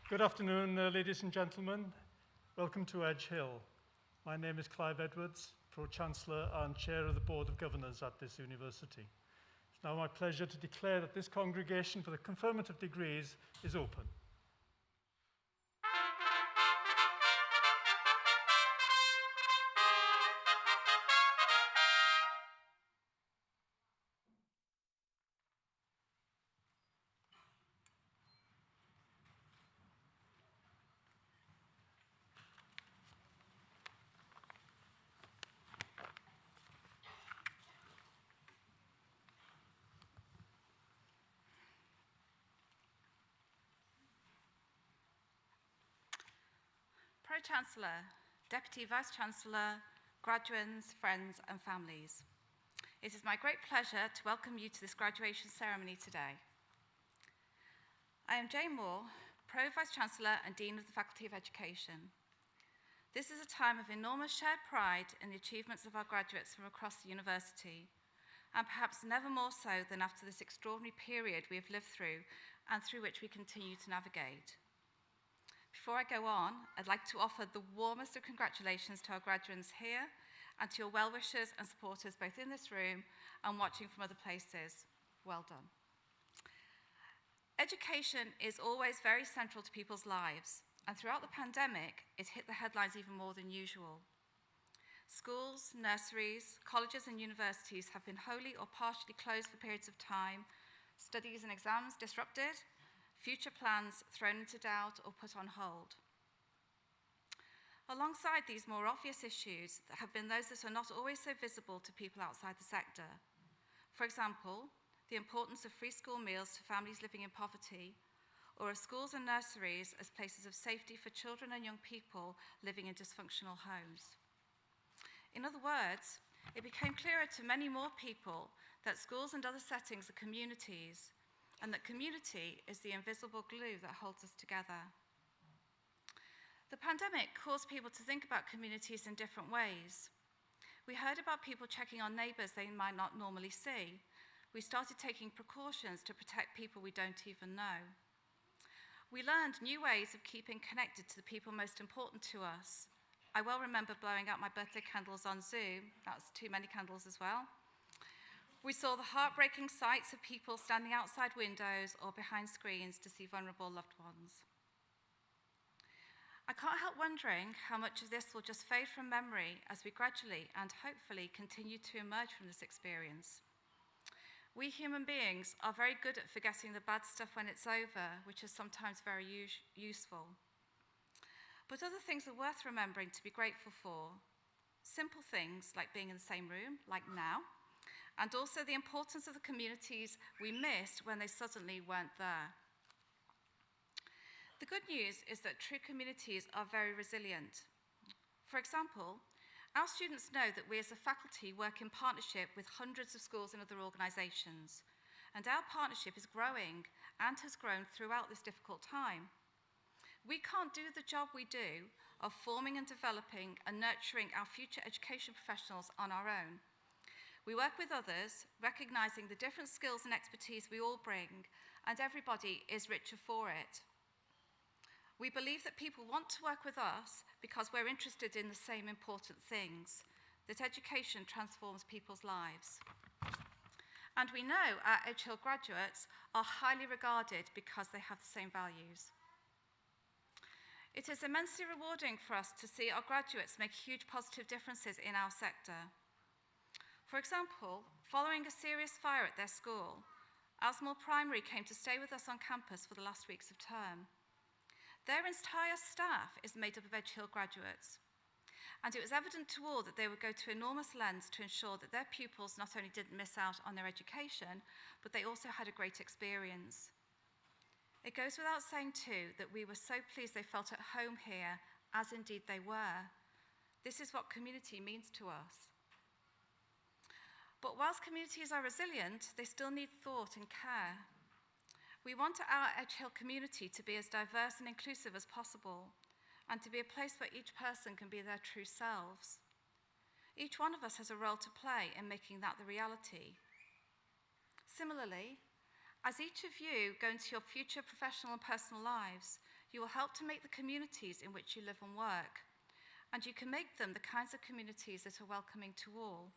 Good afternoon, ladies and gentlemen. Welcome to Edge Hill. My name is Clive Edwards, Pro-Chancellor and Chair of the Board of Governors at this university. It's now my pleasure to declare that this congregation for the conferment of degrees is open. Pro-Chancellor, Deputy Vice-Chancellor, graduands, friends and families. It is my great pleasure to welcome you to this graduation ceremony today. I am Jane Moore, Pro-Vice-Chancellor and Dean of the Faculty of Education. This is a time of enormous shared pride in the achievements of our graduates from across the university, and perhaps never more so than after this extraordinary period we have lived through and through which we continue to navigate. Before I go on, I'd like to offer the warmest of congratulations to our graduates here and to your well-wishers and supporters both in this room and watching from other places. Well done. Education is always very central to people's lives, and throughout the pandemic, it hit the headlines even more than usual. Schools, nurseries, colleges and universities have been wholly or partially closed for periods of time, studies and exams disrupted, future plans thrown into doubt or put on hold. Alongside these more obvious issues have been those that are not always so visible to people outside the sector. For example, the importance of free school meals to families living in poverty, or of schools and nurseries as places of safety for children and young people living in dysfunctional homes. In other words, it became clearer to many more people that schools and other settings are communities, and that community is the invisible glue that holds us together. The pandemic caused people to think about communities in different ways. We heard about people checking on neighbours they might not normally see. We started taking precautions to protect people we don't even know. We learned new ways of keeping connected to the people most important to us. I well remember blowing out my birthday candles on Zoom. That was too many candles as well. We saw the heartbreaking sights of people standing outside windows or behind screens to see vulnerable loved ones. I can't help wondering how much of this will just fade from memory as we gradually and hopefully continue to emerge from this experience. We human beings are very good at forgetting the bad stuff when it's over, which is sometimes very useful. But other things are worth remembering to be grateful for. Simple things like being in the same room, like now, and also the importance of the communities we missed when they suddenly weren't there. The good news is that true communities are very resilient. For example, our students know that we as a faculty work in partnership with hundreds of schools and other organisations, and our partnership is growing and has grown throughout this difficult time. We can't do the job we do of forming and developing and nurturing our future education professionals on our own. We work with others, recognising the different skills and expertise we all bring, and everybody is richer for it. We believe that people want to work with us because we're interested in the same important things, that education transforms people's lives. And we know our Edge Hill graduates are highly regarded because they have the same values. It is immensely rewarding for us to see our graduates make huge positive differences in our sector. For example, following a serious fire at their school, Asmore Primary came to stay with us on campus for the last weeks of term. Their entire staff is made up of Edge Hill graduates, and it was evident to all that they would go to enormous lengths to ensure that their pupils not only didn't miss out on their education, but they also had a great experience. It goes without saying too that we were so pleased they felt at home here, as indeed they were. This is what community means to us. But whilst communities are resilient, they still need thought and care. We want our Edge Hill community to be as diverse and inclusive as possible, and to be a place where each person can be their true selves. Each one of us has a role to play in making that the reality. Similarly, as each of you go into your future professional and personal lives, You will help to make the communities in which you live and work, and you can make them the kinds of communities that are welcoming to all.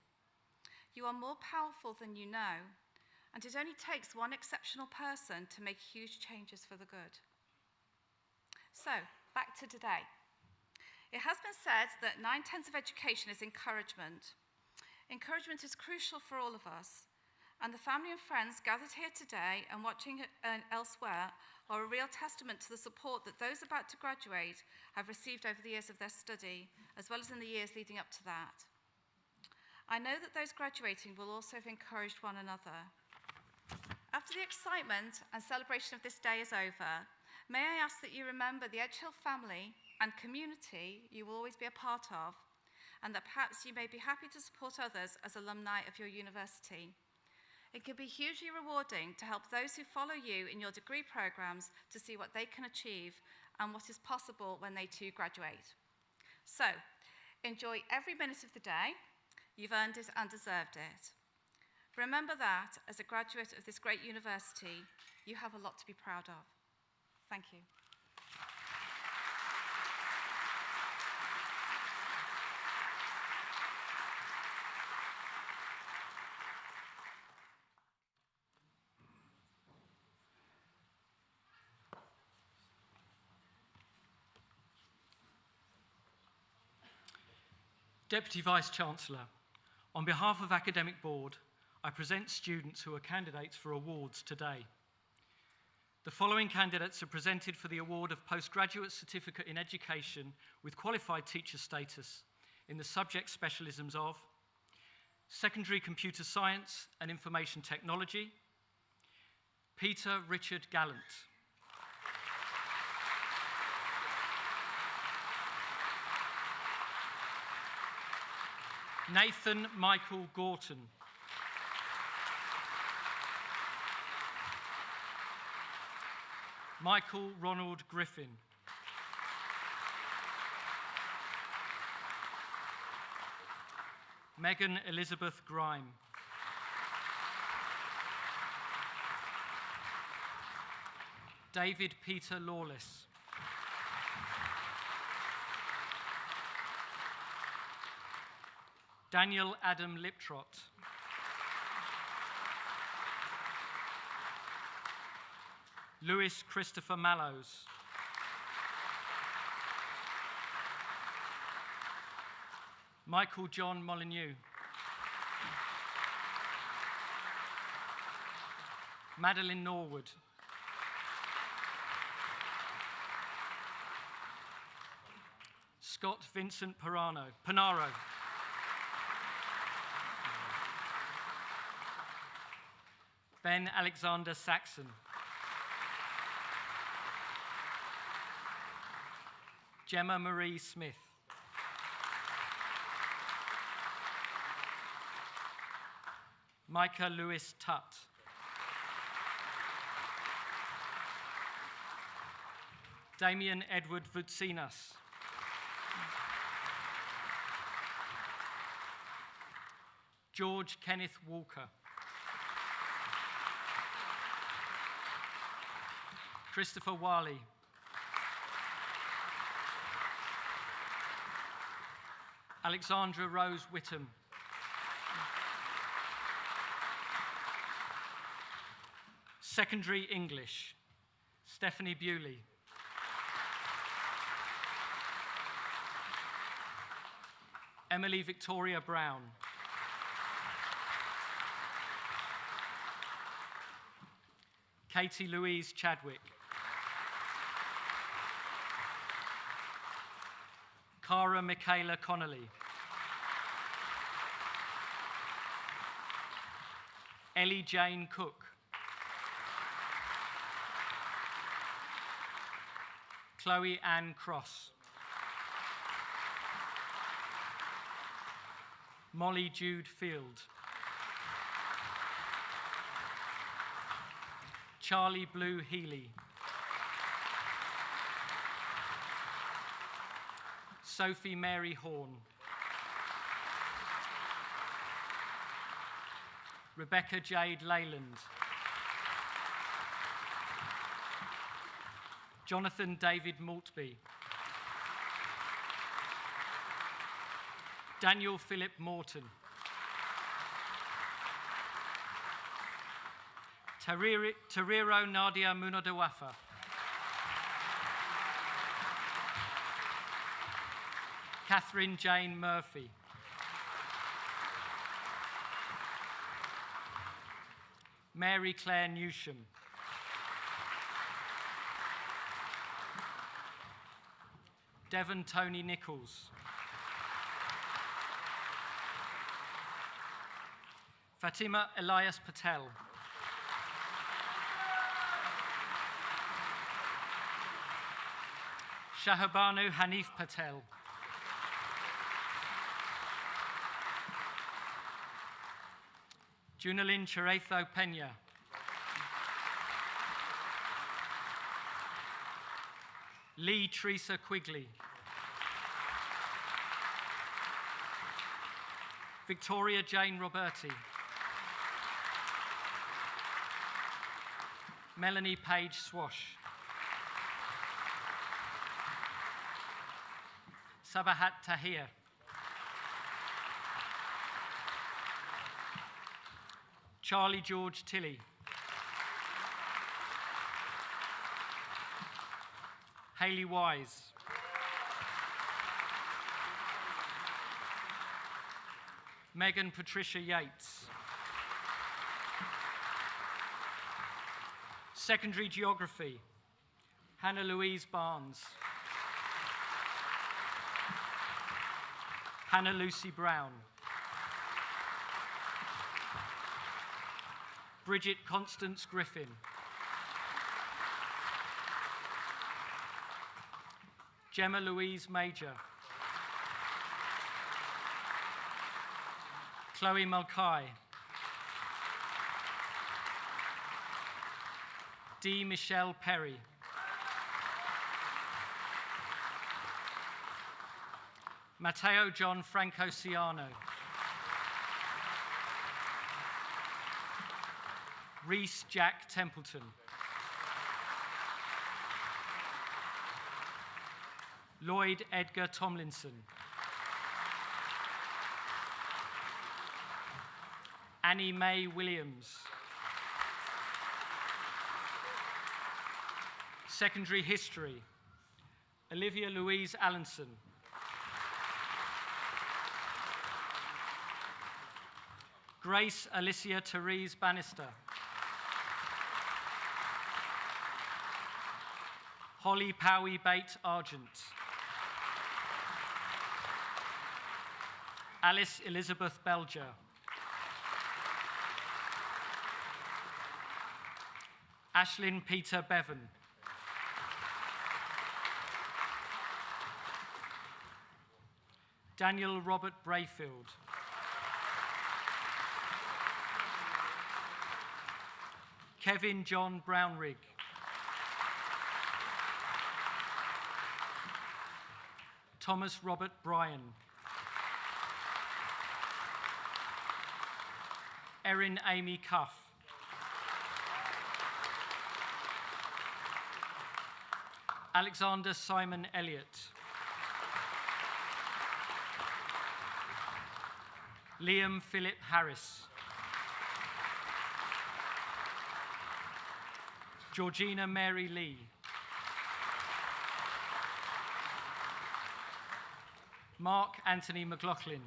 You are more powerful than you know, and it only takes one exceptional person to make huge changes for the good. So, back to today. It has been said that 9/10 of education is encouragement. Encouragement is crucial for all of us, and the family and friends gathered here today and watching elsewhere are a real testament to the support that those about to graduate have received over the years of their study, as well as in the years leading up to that. I know that those graduating will also have encouraged one another. After the excitement and celebration of this day is over, may I ask that you remember the Edge Hill family and community you will always be a part of, and that perhaps you may be happy to support others as alumni of your university. It can be hugely rewarding to help those who follow you in your degree programs to see what they can achieve and what is possible when they too graduate. So, enjoy every minute of the day. You've earned it and deserved it. Remember that, as a graduate of this great university, you have a lot to be proud of. Thank you. Deputy Vice-Chancellor, on behalf of Academic Board, I present students who are candidates for awards today. The following candidates are presented for the award of Postgraduate Certificate in Education with Qualified Teacher status in the subject specialisms of Secondary Computer Science and Information Technology, Peter Richard Gallant. Nathan Michael Gorton. Michael Ronald Griffin. Megan Elizabeth Grime. David Peter Lawless. Daniel Adam Liptrot. Lewis Christopher Mallows. Michael John Molyneux. Madeline Norwood. Scott Vincent Panaro. Ben Alexander Saxon. Gemma Marie Smith. Micah Lewis Tutt. Damien Edward Vutsinas. George Kenneth Walker. Christopher Wiley. Alexandra Rose Whittam. Secondary English, Stephanie Bewley. Emily Victoria Brown. Katie Louise Chadwick. Cara Michaela Connolly. Ellie Jane Cook. Chloe Ann Cross. Molly Jude Field. Charlie Blue Healy. Sophie Mary Horn. Rebecca Jade Leyland. Jonathan David Maltby. Daniel Philip Morton. Tariro Nadia Munodawafa. Catherine Jane Murphy. Mary Claire Newsham. Devon Tony Nichols. Fatima Elias Patel. Shahabanu Hanif Patel. Junalyn Cheretho Pena. Lee Teresa Quigley. Victoria Jane Roberti. Melanie Page Swash. Sabahat Tahir. Charlie George Tilley. Hayley Wise. Megan Patricia Yates. Secondary Geography, Hannah Louise Barnes. Hannah Lucy Brown. Bridget Constance Griffin. Gemma Louise Major. Chloe Mulcahy. D. Michelle Perry. Matteo John Franco Ciano. Reese Jack Templeton. Lloyd Edgar Tomlinson. Annie Mae Williams. Secondary History, Olivia Louise Allenson. Grace Alicia Therese Bannister. Holly Powie Bate Argent. Alice Elizabeth Belger. Ashlyn Peter Bevan. Daniel Robert Brayfield. Kevin John Brownrigg. Thomas Robert Bryan. Erin Amy Cuff. Alexander Simon Elliott. Liam Philip Harris. Georgina Mary Lee. Mark Anthony McLaughlin.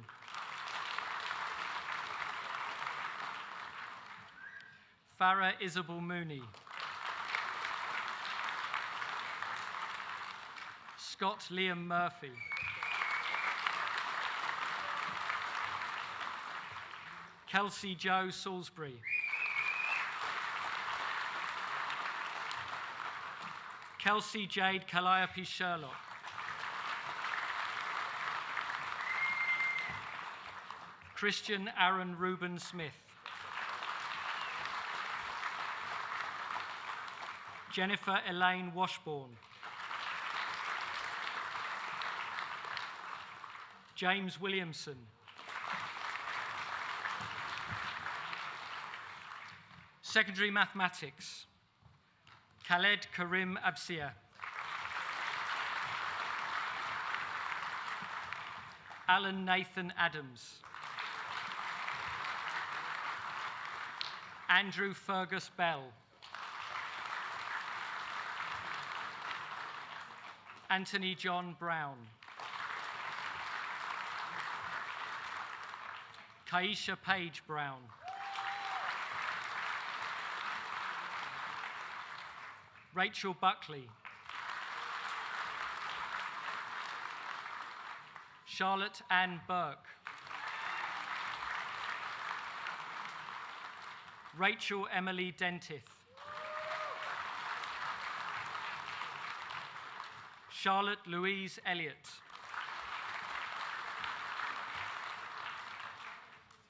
Farah Isabel Mooney. Scott Liam Murphy. Kelsey Jo Salisbury. Kelsey Jade Calliope Sherlock. Christian Aaron Reuben Smith. Jennifer Elaine Washbourne. James Williamson. Secondary Mathematics, Khaled Karim Absia. Alan Nathan Adams. Andrew Fergus Bell. Anthony John Brown. Kaisha Page Brown. Rachel Buckley. Charlotte Ann Burke. Rachel Emily Dentith. Charlotte Louise Elliott.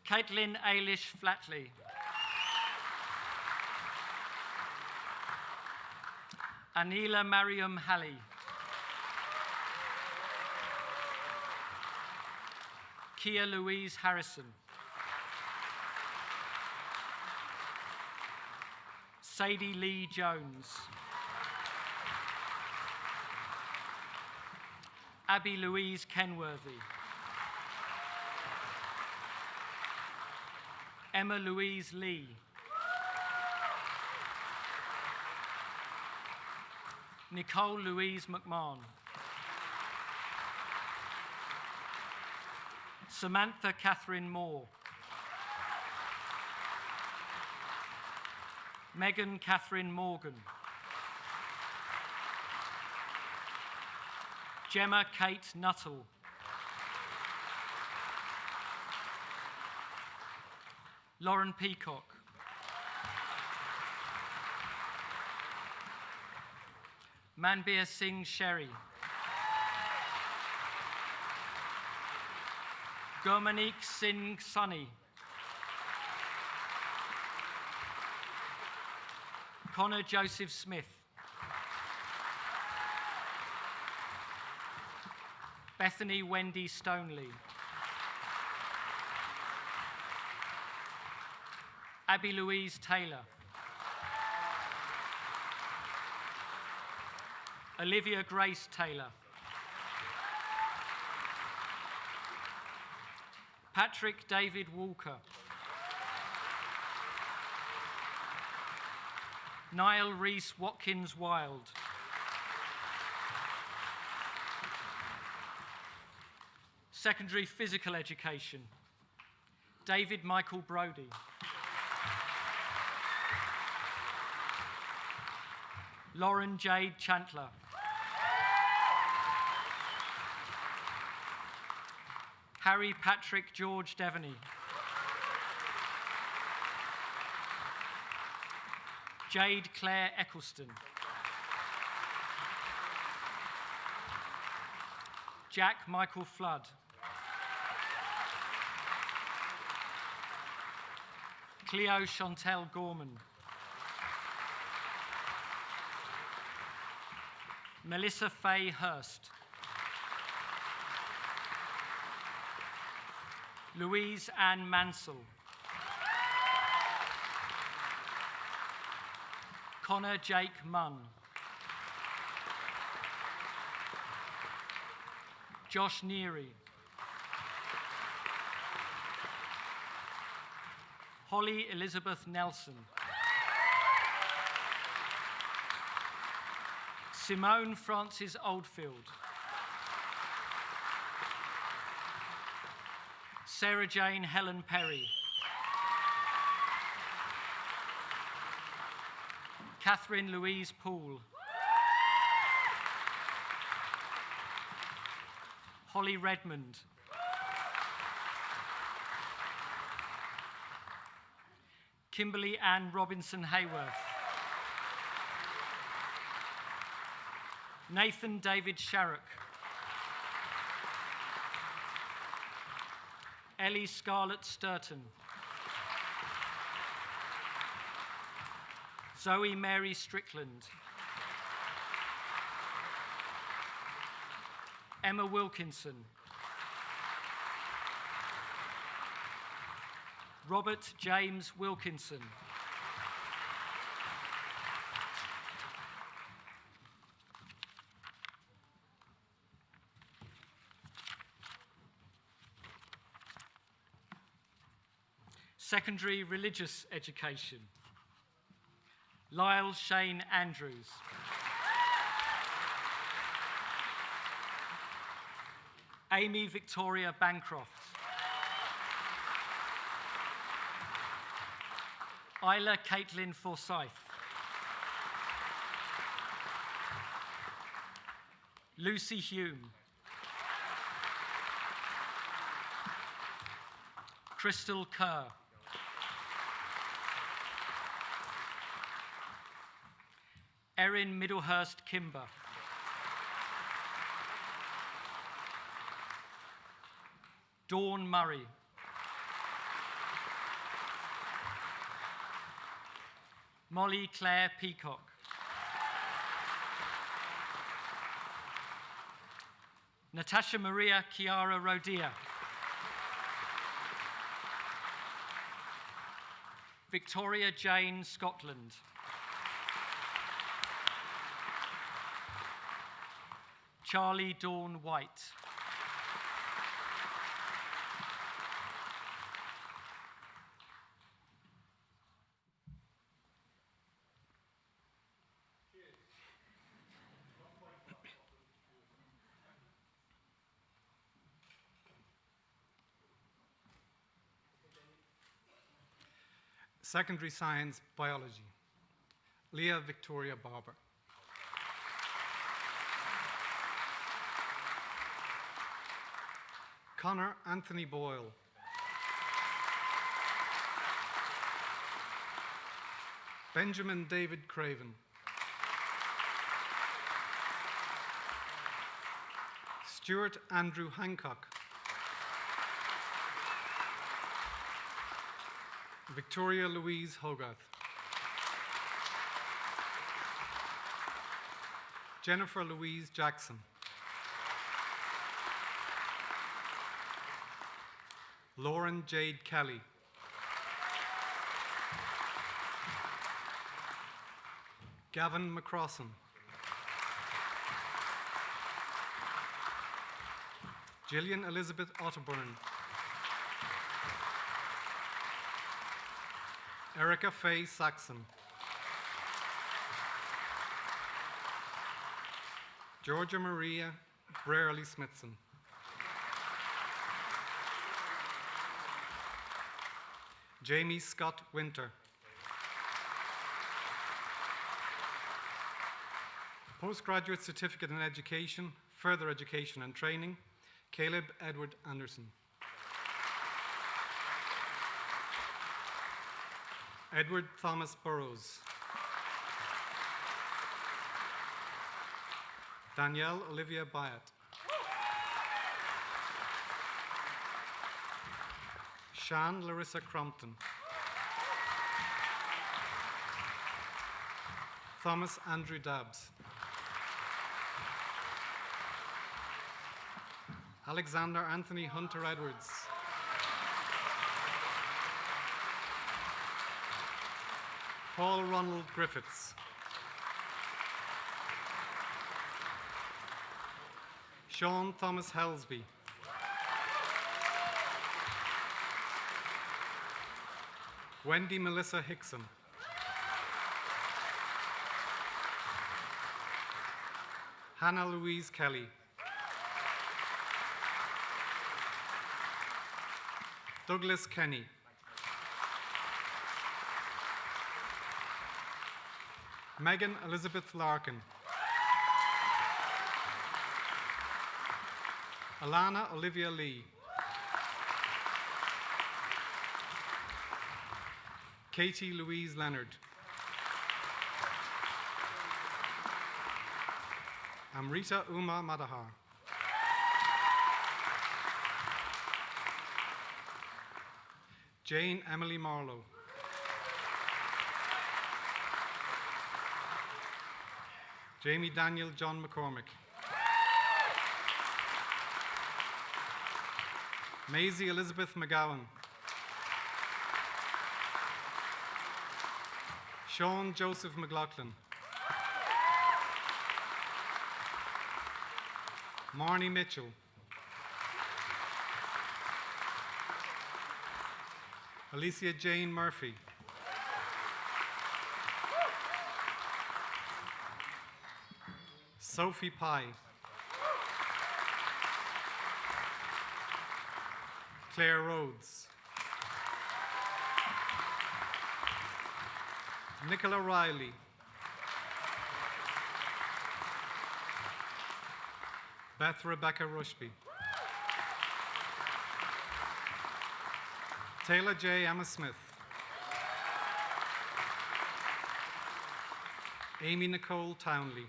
Caitlin Ailish Flatley. Anila Mariam Halley. Kia Louise Harrison. Sadie Lee Jones. Abby Louise Kenworthy. Emma Louise Lee. Nicole Louise McMahon. Samantha Catherine Moore. Megan Catherine Morgan. Gemma Kate Nuttall. Lauren Peacock. Manbir Singh Sherry. Gurmanik Singh Sunny. Connor Joseph Smith. Bethany Wendy Stoneley. Abby Louise Taylor. Olivia Grace Taylor. Patrick David Walker. Niall Reese Watkins Wild. Secondary Physical Education. David Michael Brodie. Lauren Jade Chantler. Harry Patrick George Devaney. Jade Claire Eccleston. Jack Michael Flood. Cleo Chantel Gorman. Melissa Faye Hurst. Louise Ann Mansell. Connor Jake Munn. Josh Neary. Holly Elizabeth Nelson. Simone Frances Oldfield. Sarah Jane Helen Perry. Catherine Louise Poole. Holly Redmond. Kimberly Ann Robinson Hayworth. Nathan David Sharrock. Ellie Scarlett Sturton. Zoe Mary Strickland. Emma Wilkinson. Robert James Wilkinson. Secondary Religious Education. Lyle Shane Andrews. Amy Victoria Bancroft. Isla Caitlin Forsyth. Lucy Hume. Crystal Kerr. Erin Middlehurst Kimber. Dawn Murray. Molly Claire Peacock. Natasha Maria Chiara Rodia. Victoria Jane Scotland. Charlie Dawn White. Secondary Science Biology. Leah Victoria Barber. Connor Anthony Boyle. Benjamin David Craven. Stuart Andrew Hancock. Victoria Louise Hogarth. Jennifer Louise Jackson. Lauren Jade Kelly. Gavin McCrossan. Gillian Elizabeth Otterburn. Erica Faye Saxon. Georgia Maria Brierly Smithson. Jamie Scott Winter. Postgraduate Certificate in Education, Further Education and Training, Caleb Edward Anderson. Edward Thomas Burrows. Danielle Olivia Byatt. Shan Larissa Crompton. Thomas Andrew Dabbs. Alexander Anthony Hunter Edwards. Paul Ronald Griffiths. Sean Thomas Helsby. Wendy Melissa Hickson. Hannah Louise Kelly. Douglas Kenny. Megan Elizabeth Larkin. Alana Olivia Lee. Katie Louise Leonard. Amrita Uma Madahar. Jane Emily Marlowe. Jamie Daniel John McCormick. Maisie Elizabeth McGowan. Sean Joseph McLaughlin. Marnie Mitchell. Alicia Jane Murphy. Sophie Pye. Claire Rhodes. Nicola Riley. Beth Rebecca Rushby. Taylor J. Emma Smith. Amy Nicole Townley.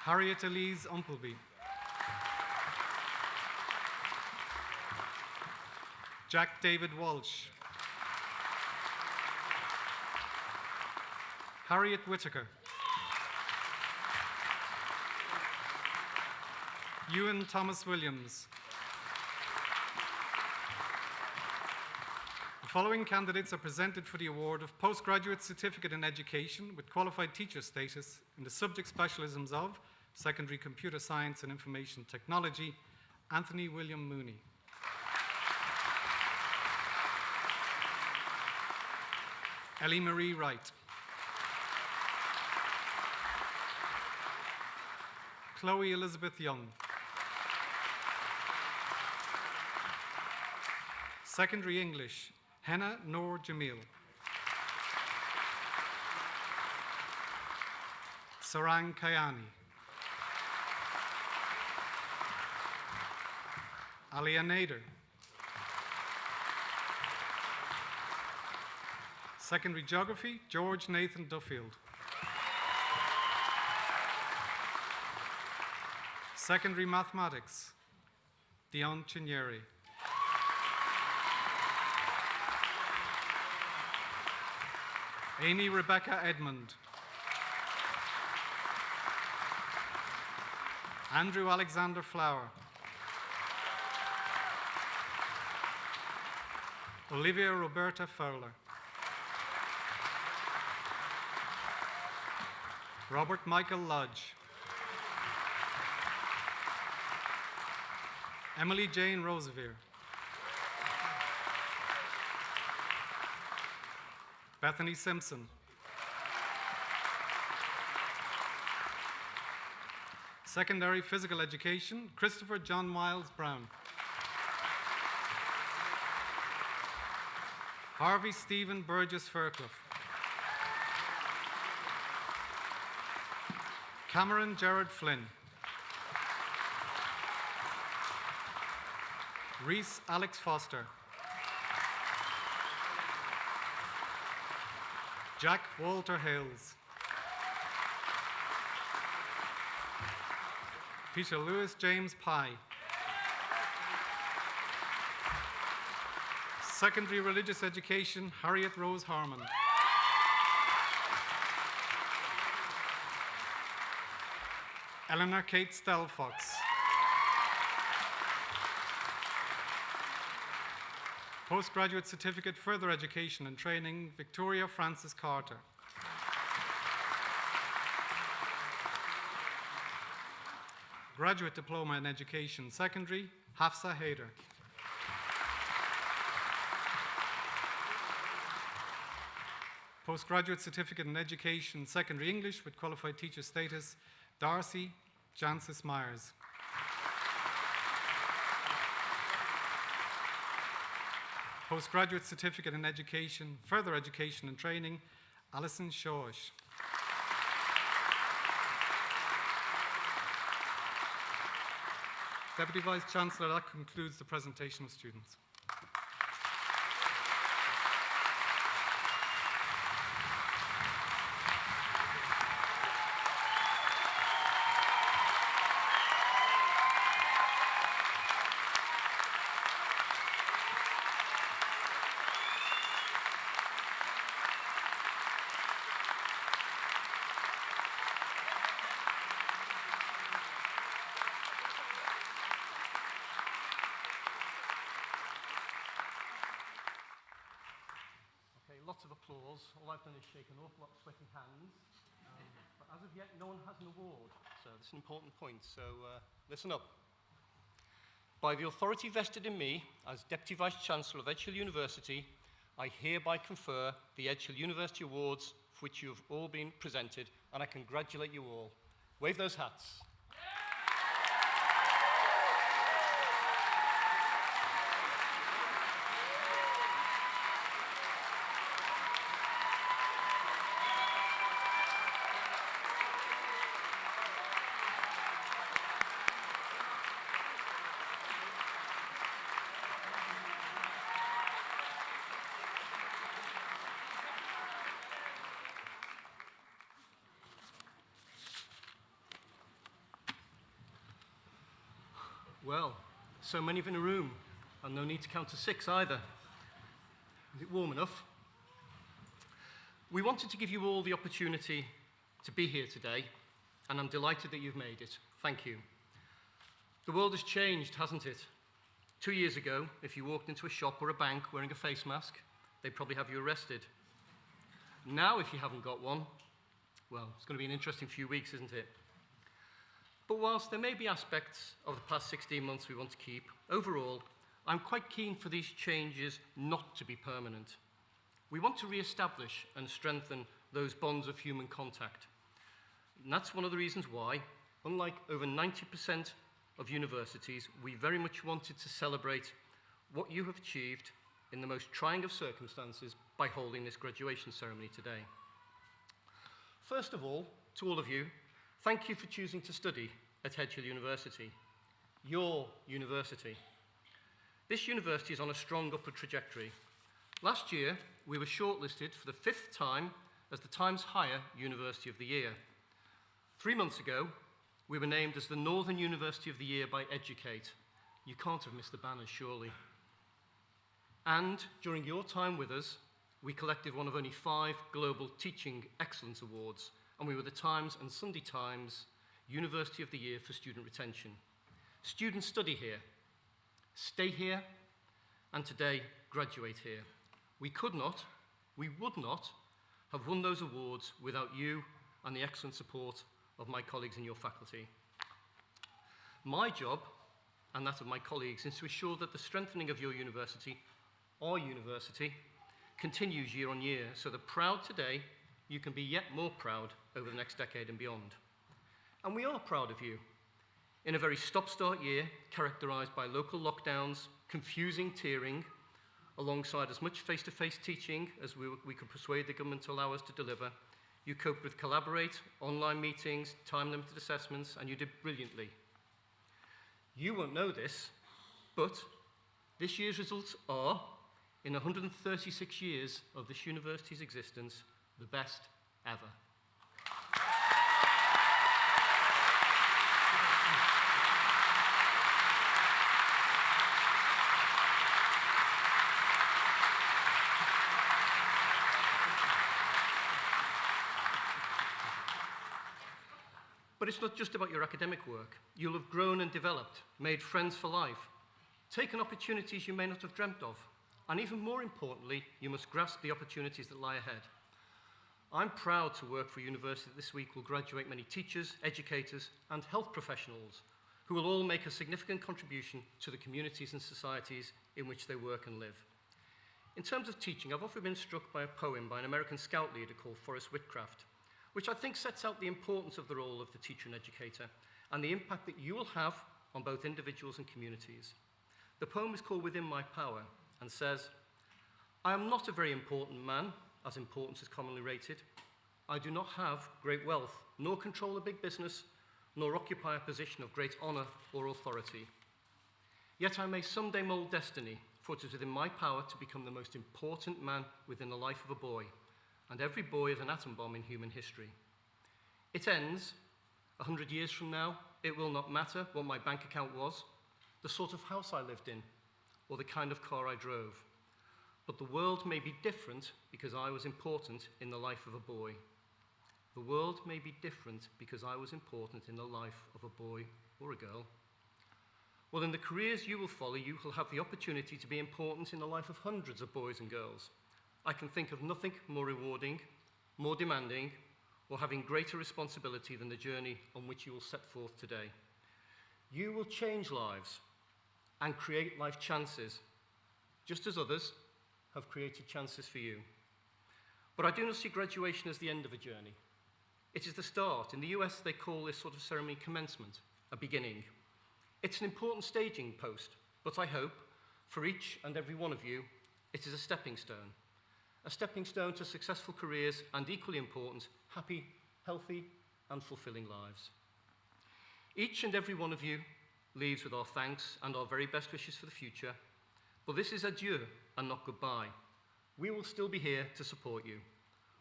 Harriet Elise Umpleby. Jack David Walsh. Harriet Whitaker. Ewan Thomas Williams. The following candidates are presented for the award of Postgraduate Certificate in Education with Qualified Teacher status in the subject specialisms of Secondary Computer Science and Information Technology, Anthony William Mooney. Ellie Marie Wright. Chloe Elizabeth Young. Secondary English, Henna Noor Jamil. Sarang Kayani. Alia Nader. Secondary Geography, George Nathan Duffield. Secondary Mathematics, Dion Chinyeri. Amy Rebecca Edmond. Andrew Alexander Flower. Olivia Roberta Fowler. Robert Michael Lodge. Emily Jane Roseveare. Bethany Simpson. Secondary Physical Education, Christopher John Miles Brown. Harvey Stephen Burgess Fairclough. Cameron Gerard Flynn. Reese Alex Foster. Jack Walter Hales. Peter Lewis James Pye. Secondary Religious Education, Harriet Rose Harmon. Eleanor Kate Stelfox. Postgraduate Certificate, Further Education and Training, Victoria Francis Carter. Graduate Diploma in Education, Secondary, Hafsa Haider. Postgraduate Certificate in Education, Secondary English with Qualified Teacher status, Darcy Jancis Myers. Postgraduate Certificate in Education, Further Education and Training, Alison Shawish. Deputy Vice Chancellor, that concludes the presentation of students. Lots of applause. All I've done is shake an awful lot of sweaty hands. But as of yet, no one has an award. So that's an important point, so listen up. By the authority vested in me as Deputy Vice-Chancellor of Edge Hill University, I hereby confer the Edge Hill University Awards for which you have all been presented, and I congratulate you all. Wave those hats. Well, so many of in a room, and no need to count to 6 either. Is it warm enough? We wanted to give you all the opportunity to be here today, and I'm delighted that you've made it. Thank you. The world has changed, hasn't it? 2 years ago, if you walked into a shop or a bank wearing a face mask, they'd probably have you arrested. Now, if you haven't got one, well, it's going to be an interesting few weeks, isn't it? But whilst there may be aspects of the past 16 months we want to keep, overall, I'm quite keen for these changes not to be permanent. We want to re-establish and strengthen those bonds of human contact. And that's one of the reasons why, unlike over 90% of universities, we very much wanted to celebrate what you have achieved in the most trying of circumstances by holding this graduation ceremony today. First of all, to all of you, thank you for choosing to study at Edge Hill University, your university. This university is on a strong upward trajectory. Last year, we were shortlisted for the 5th time as the Times Higher University of the Year. 3 months ago, we were named as the Northern University of the Year by Educate. You can't have missed the banners, surely. And during your time with us, we collected one of only 5 Global Teaching Excellence Awards, and we were the Times and Sunday Times University of the Year for student retention. Students study here, stay here, and today graduate here. We could not, we would not have won those awards without you and the excellent support of my colleagues in your faculty. My job, and that of my colleagues, is to ensure that the strengthening of your university, our university, continues year on year, so that proud today, you can be yet more proud over the next decade and beyond. And we are proud of you. In a very stop-start year, characterised by local lockdowns, confusing tiering, alongside as much face-to-face teaching as we could persuade the government to allow us to deliver, you coped with Collaborate, online meetings, time-limited assessments, and you did brilliantly. You won't know this, but this year's results are, in 136 years of this university's existence, the best ever. But it's not just about your academic work. You'll have grown and developed, made friends for life, taken opportunities you may not have dreamt of, and even more importantly, you must grasp the opportunities that lie ahead. I'm proud to work for a university that this week will graduate many teachers, educators, and health professionals who will all make a significant contribution to the communities and societies in which they work and live. In terms of teaching, I've often been struck by a poem by an American scout leader called Forrest Whitcraft, which I think sets out the importance of the role of the teacher and educator and the impact that you will have on both individuals and communities. The poem is called Within My Power and says, I am not a very important man, as importance is commonly rated. I do not have great wealth, nor control a big business, nor occupy a position of great honour or authority. Yet I may someday mould destiny, for it is within my power to become the most important man within the life of a boy, and every boy is an atom bomb in human history. It ends, 100 years from now, it will not matter what my bank account was, the sort of house I lived in, or the kind of car I drove. But the world may be different because I was important in the life of a boy. The world may be different because I was important in the life of a boy or a girl. Well, in the careers you will follow, you will have the opportunity to be important in the life of hundreds of boys and girls. I can think of nothing more rewarding, more demanding, or having greater responsibility than the journey on which you will set forth today. You will change lives, and create life chances, just as others have created chances for you. But I do not see graduation as the end of a journey. It is the start. In the US, they call this sort of ceremony commencement, a beginning. It's an important staging post, but I hope, for each and every one of you, it is a stepping stone to successful careers and, equally important, happy, healthy, and fulfilling lives. Each and every one of you leaves with our thanks and our very best wishes for the future, but this is adieu and not goodbye. We will still be here to support you.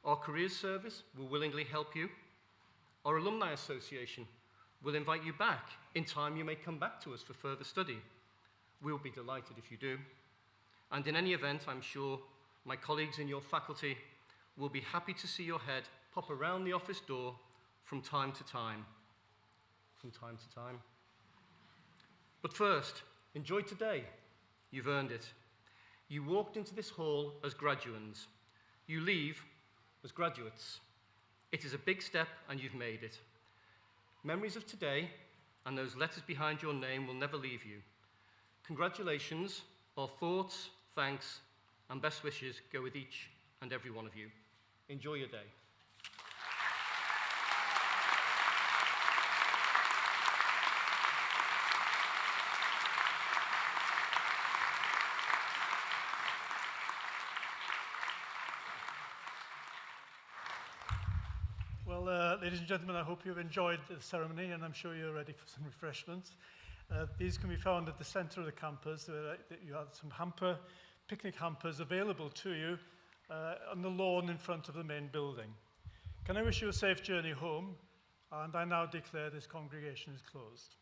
Our careers service will willingly help you. Our alumni association will invite you back. In time, you may come back to us for further study. We'll be delighted if you do. And in any event, I'm sure my colleagues in your faculty will be happy to see your head pop around the office door from time to time. But first, enjoy today. You've earned it. You walked into this hall as graduands. You leave as graduates. It is a big step, and you've made it. Memories of today and those letters behind your name will never leave you. Congratulations, our thoughts, thanks, and best wishes go with each and every one of you. Enjoy your day. Well, ladies and gentlemen, I hope you've enjoyed the ceremony, and I'm sure you're ready for some refreshments. These can be found at the center of the campus. You have some picnic hampers available to you on the lawn in front of the main building. Can I wish you a safe journey home? And I now declare this congregation is closed.